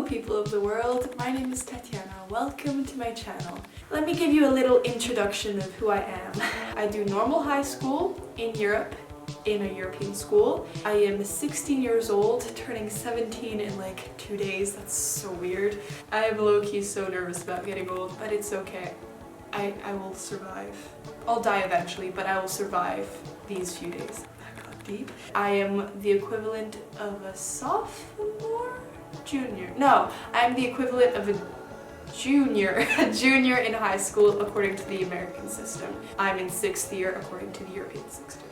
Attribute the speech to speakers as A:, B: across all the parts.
A: people of the world, my name is Tatiana. Welcome to my channel. Let me give you a little introduction of who I am. I do normal high school in Europe, in a European school. I am 16 years old, turning 17 in like 2 days. That's so weird. I am low-key so nervous about getting old, but it's okay. I will survive. I'll die eventually, but I will survive these few days. That got deep. I am the equivalent of a sophomore? Junior. No, I'm the equivalent of a junior in high school according to the American system. I'm in 6th year according to the European system.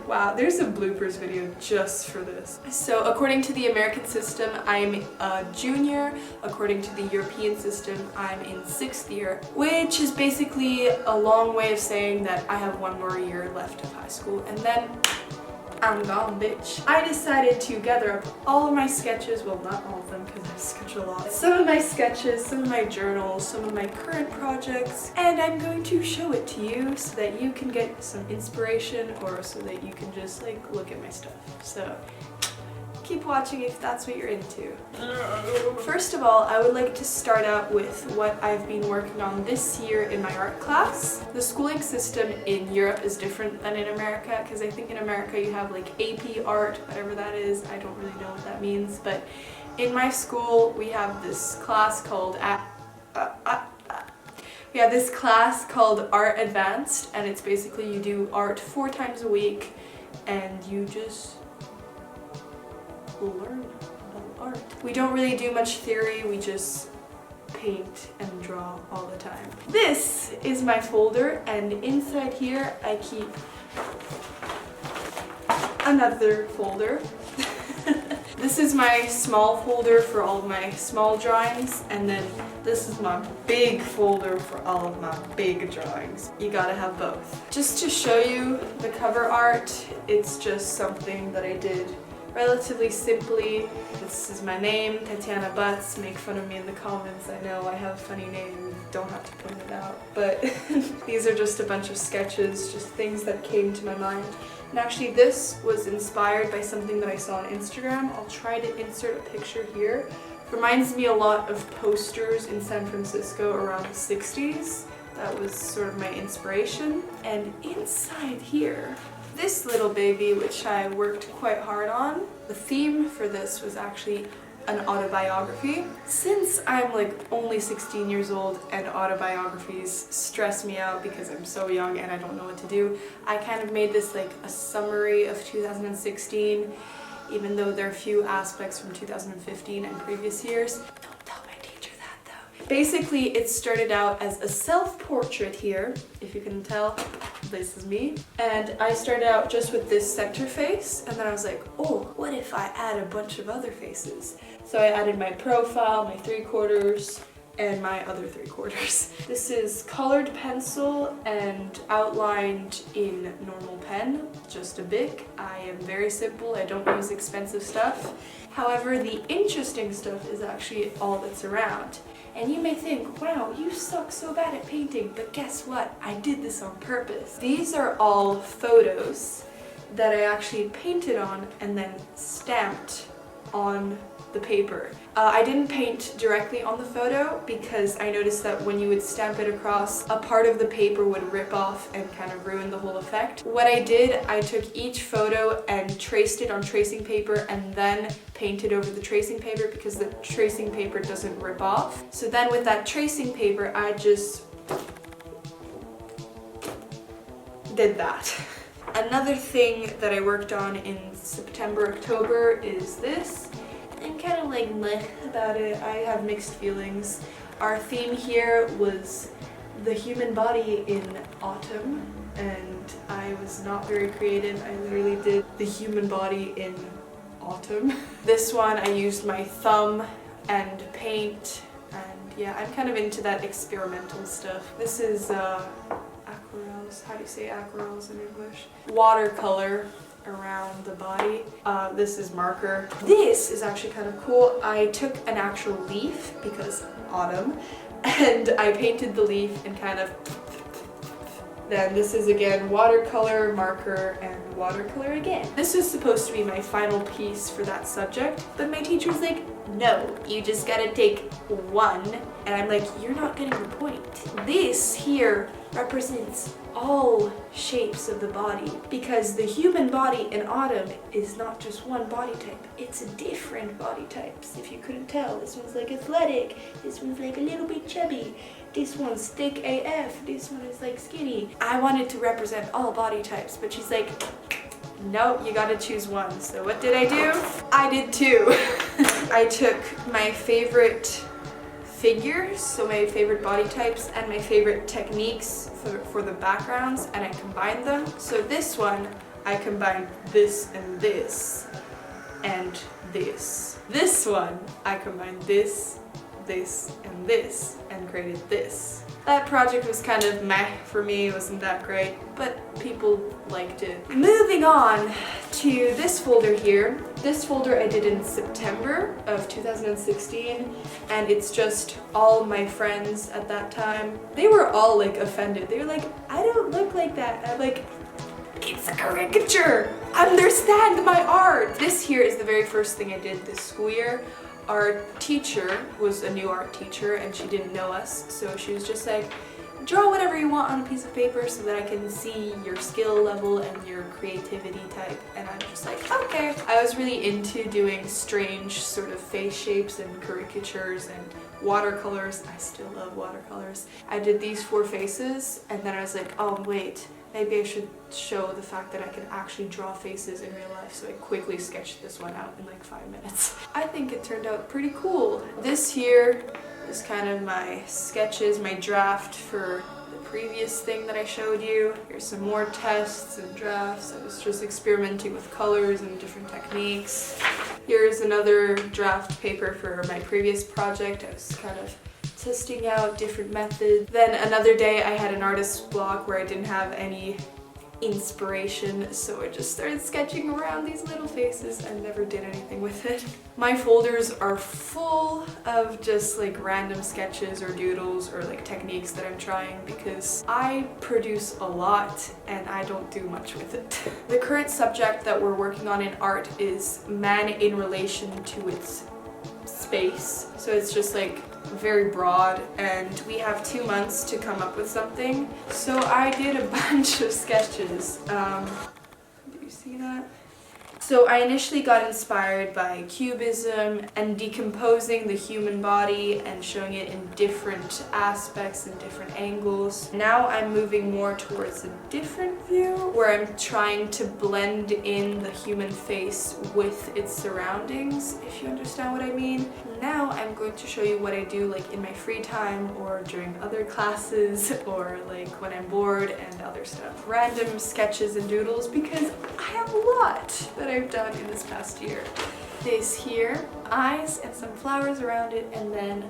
A: Wow, there's a bloopers video just for this. So according to the American system, I'm a junior. According to the European system, I'm in 6th year, which is basically a long way of saying that I have 1 more year left of high school, and then I'm gone, bitch. I decided to gather up all of my sketches, well, not all of them because I sketch a lot. Some of my sketches, some of my journals, some of my current projects, and I'm going to show it to you so that you can get some inspiration or so that you can just like look at my stuff. So keep watching if that's what you're into. First of all, I would like to start out with what I've been working on this year in my art class. The schooling system in Europe is different than in America, because I think in America you have like AP art, whatever that is. I don't really know what that means, but in my school we have this class called Art Advanced, and it's basically you do art 4 times a week and you just learn about art. We don't really do much theory, we just paint and draw all the time. This is my folder, and inside here I keep another folder. This is my small folder for all of my small drawings, and then this is my big folder for all of my big drawings. You gotta have both. Just to show you the cover art, it's just something that I did relatively simply. This is my name, Tatiana Butts. Make fun of me in the comments. I know I have a funny name, don't have to point it out. But these are just a bunch of sketches, just things that came to my mind. And actually this was inspired by something that I saw on Instagram. I'll try to insert a picture here. Reminds me a lot of posters in San Francisco around the 60s. That was sort of my inspiration. And inside here, this little baby, which I worked quite hard on, the theme for this was actually an autobiography. Since I'm like only 16 years old and autobiographies stress me out because I'm so young and I don't know what to do, I kind of made this like a summary of 2016, even though there are a few aspects from 2015 and previous years. Don't tell my teacher that though. Basically, it started out as a self-portrait here, if you can tell. This is me. And I started out just with this center face, and then I was like, oh, what if I add a bunch of other faces? So I added my profile, my 3/4, and my other 3/4. This is colored pencil and outlined in normal pen, just a Bic. I am very simple, I don't use expensive stuff. However, the interesting stuff is actually all that's around. And you may think, wow, you suck so bad at painting, but guess what? I did this on purpose. These are all photos that I actually painted on and then stamped on the paper. I didn't paint directly on the photo because I noticed that when you would stamp it across, a part of the paper would rip off and kind of ruin the whole effect. What I did, I took each photo and traced it on tracing paper and then painted over the tracing paper because the tracing paper doesn't rip off. So then with that tracing paper, I just did that. Another thing that I worked on in September, October is this. I'm kind of like meh about it. I have mixed feelings. Our theme here was the human body in autumn, and I was not very creative. I literally did the human body in autumn. This one I used my thumb and paint, and yeah, I'm kind of into that experimental stuff. This is aquarels. How do you say aquarels in English? Watercolor around the body. This is marker. This is actually kind of cool. I took an actual leaf because autumn, and I painted the leaf and kind of Then this is again watercolor, marker, and watercolor again. This was supposed to be my final piece for that subject, but my teacher was like, no, you just gotta take one. And I'm like, you're not getting the point. This here represents all shapes of the body, because the human body in autumn is not just one body type, it's different body types. If you couldn't tell, this one's like athletic, this one's like a little bit chubby, this one's thick AF, this one is like skinny. I wanted to represent all body types, but she's like, nope, you gotta choose one. So what did I do? I did two. I took my favorite figures, so my favorite body types and my favorite techniques for the backgrounds, and I combined them. So this one, I combined this and this and this. This one, I combined this, this, and this and created this. That project was kind of meh for me, it wasn't that great, but people liked it. Moving on to this folder here. This folder I did in September of 2016, and it's just all my friends at that time. They were all like offended. They were like, I don't look like that. And I'm like, it's a caricature! Understand my art! This here is the very first thing I did this school year. Our teacher was a new art teacher and she didn't know us, so she was just like, draw whatever you want on a piece of paper so that I can see your skill level and your creativity type. And I'm just like, okay. I was really into doing strange sort of face shapes and caricatures and watercolors. I still love watercolors. I did these 4 faces, and then I was like, oh wait, maybe I should show the fact that I can actually draw faces in real life, so I quickly sketched this one out in like 5 minutes. I think it turned out pretty cool. This here is kind of my sketches, my draft for the previous thing that I showed you. Here's some more tests and drafts. I was just experimenting with colors and different techniques. Here's another draft paper for my previous project. I was kind of testing out different methods. Then another day I had an artist's block where I didn't have any inspiration, so I just started sketching around these little faces and never did anything with it. My folders are full of just like random sketches or doodles or like techniques that I'm trying, because I produce a lot and I don't do much with it. The current subject that we're working on in art is man in relation to its space. So it's just like very broad, and we have 2 months to come up with something. So I did a bunch of sketches. Do you see that? So I initially got inspired by cubism and decomposing the human body and showing it in different aspects and different angles. Now I'm moving more towards a different view where I'm trying to blend in the human face with its surroundings, if you understand what I mean. Now I'm going to show you what I do like in my free time or during other classes or like when I'm bored and other stuff. Random sketches and doodles, because I have a lot that I've done in this past year. This here, eyes and some flowers around it, and then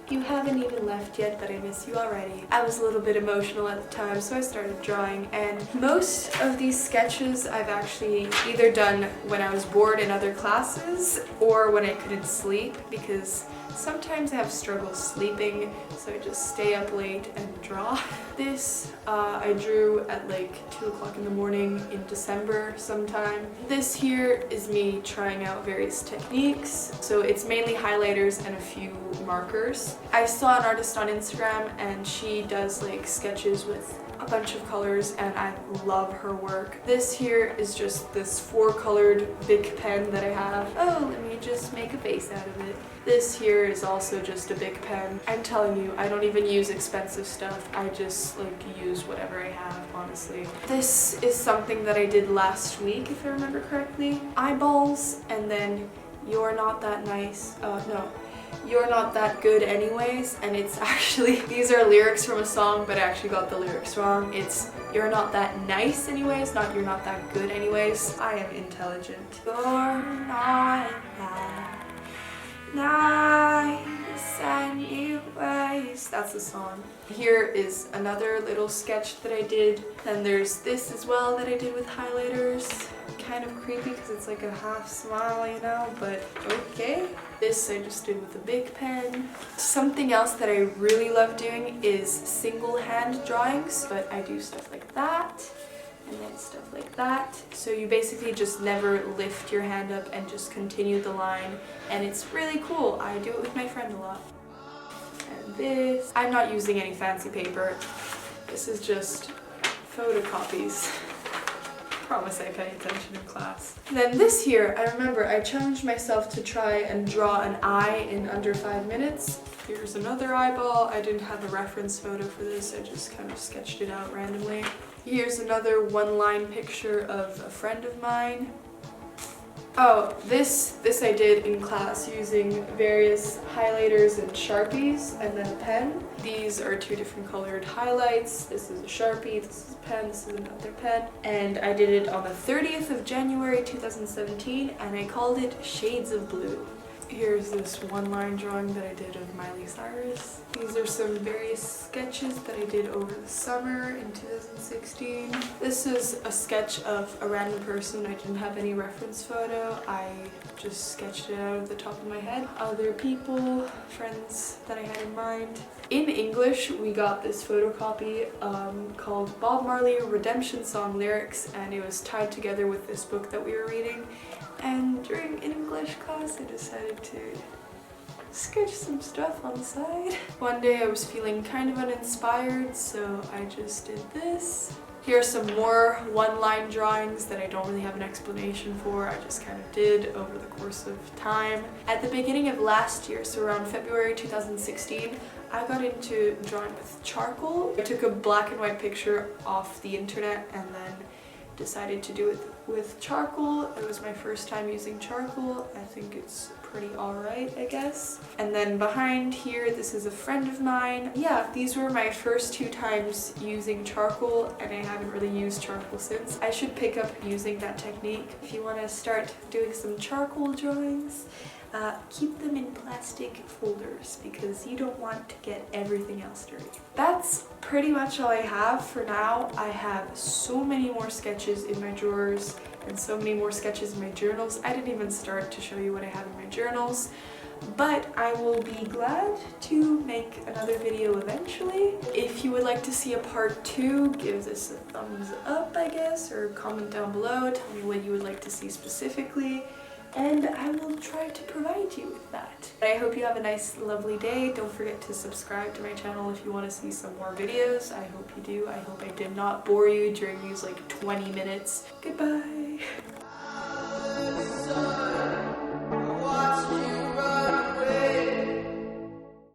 A: you haven't even left yet, but I miss you already. I was a little bit emotional at the time, so I started drawing, and most of these sketches I've actually either done when I was bored in other classes or when I couldn't sleep, because sometimes I have struggles sleeping, so I just stay up late and draw. This I drew at like 2 o'clock in the morning in December sometime. This here is me trying out various techniques. So it's mainly highlighters and a few markers. I saw an artist on Instagram and she does like sketches with a bunch of colors, and I love her work. This here is just this 4-colored big pen that I have. Oh, let me just make a face out of it. This here is also just a big pen. I'm telling you, I don't even use expensive stuff. I just like use whatever I have, honestly. This is something that I did last week, if I remember correctly. Eyeballs, and then you're not that nice. No. You're not that good anyways, and it's actually, these are lyrics from a song, but I actually got the lyrics wrong. It's you're not that nice anyways, not you're not that good anyways. I am intelligent. You're not that nice anyways. That's emphasis on. Here is another little sketch that I did. Then there's this as well that I did with highlighters. Kind of creepy because it's like a half smile, you know, but okay. This I just did with a big pen. Something else that I really love doing is single hand drawings, but I do stuff like that and then stuff like that. So you basically just never lift your hand up and just continue the line, and it's really cool. I do it with my friend a lot. And this, I'm not using any fancy paper. This is just photocopies. Promise I pay attention in class. And then this here, I remember I challenged myself to try and draw an eye in under 5 minutes. Here's another eyeball. I didn't have a reference photo for this, I just kind of sketched it out randomly. Here's another one-line picture of a friend of mine. Oh, this I did in class using various highlighters and Sharpies and then a pen. These are 2 different colored highlights. This is a Sharpie, this is a pen, this is another pen. And I did it on the 30th of January 2017 and I called it Shades of Blue. Here's this one-line drawing that I did of Miley Cyrus. These are some various sketches that I did over the summer in 2016. This is a sketch of a random person. I didn't have any reference photo. I just sketched it out of the top of my head. Other people, friends that I had in mind. In English, we got this photocopy called Bob Marley Redemption Song Lyrics, and it was tied together with this book that we were reading. And during English class, I decided to sketch some stuff on the side. One day I was feeling kind of uninspired, so I just did this. Here are some more one-line drawings that I don't really have an explanation for. I just kind of did over the course of time. At the beginning of last year, so around February 2016, I got into drawing with charcoal. I took a black and white picture off the internet and then decided to do it with charcoal. It was my first time using charcoal. I think it's pretty alright, I guess. And then behind here, this is a friend of mine. Yeah, these were my first 2 times using charcoal, and I haven't really used charcoal since. I should pick up using that technique. If you want to start doing some charcoal drawings, keep them in plastic folders because you don't want to get everything else dirty. That's pretty much all I have for now. I have so many more sketches in my drawers and so many more sketches in my journals. I didn't even start to show you what I have in my journals, but I will be glad to make another video eventually. If you would like to see a part 2, give this a thumbs up, I guess, or comment down below, tell me what you would like to see specifically, and I will try to provide you with that. I hope you have a nice, lovely day. Don't forget to subscribe to my channel if you want to see some more videos. I hope you do. I hope I did not bore you during these like 20 minutes. Goodbye!